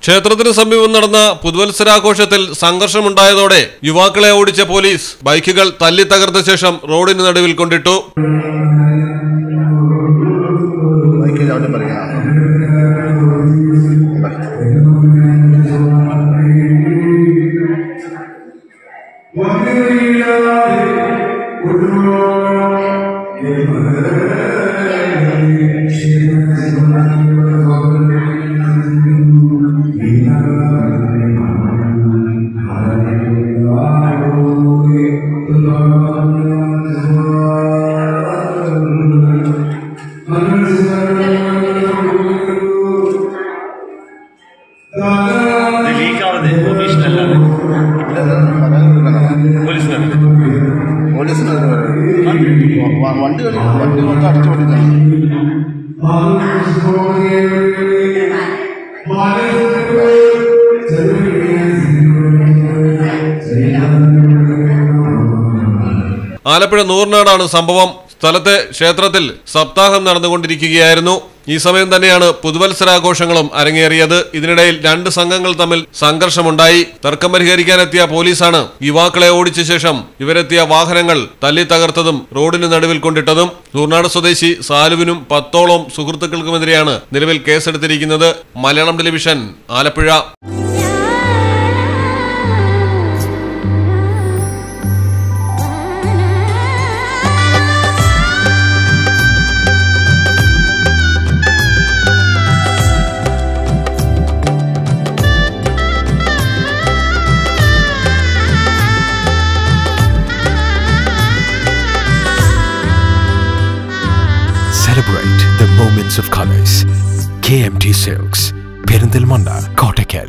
ക്ഷേത്രത്തിന് സമീപം നടന്ന പുതുവത്സരാഘോഷത്തിൽ സംഘർഷമുണ്ടായതോടെ യുവാക്കളെ ഓടിച്ച പോലീസ് ബൈക്കുകൾ തല്ലി തകർത്ത ശേഷം റോഡിന് നടുവിൽ കൊണ്ടിട്ടു. ആലപ്പുഴ നൂർനാടാണ് സംഭവം. സ്ഥലത്തെ ക്ഷേത്രത്തിൽ സപ്താഹം നടന്നുകൊണ്ടിരിക്കുകയായിരുന്നു. ഈ സമയം തന്നെയാണ് പുതുവത്സരാഘോഷങ്ങളും അരങ്ങേറിയത്. ഇതിനിടയിൽ രണ്ട് സംഘങ്ങൾ തമ്മിൽ സംഘർഷമുണ്ടായി. തർക്കം പരിഹരിക്കാനെത്തിയ പോലീസാണ് യുവാക്കളെ ഓടിച്ച ശേഷം ഇവരെത്തിയ വാഹനങ്ങൾ തല്ലി തകർത്തതും റോഡിന് നടുവിൽ കൊണ്ടിട്ടതും. നൂർനാട് സ്വദേശി സാലുവിനും 10ഓളം സുഹൃത്തുക്കൾക്കുമെതിരെയാണ് നിലവിൽ കേസെടുത്തിരിക്കുന്നത്. Malayalam television, Alappuzha. Celebrate the moments of colors. KMT Silks, Perindalmanda, Kottakkal.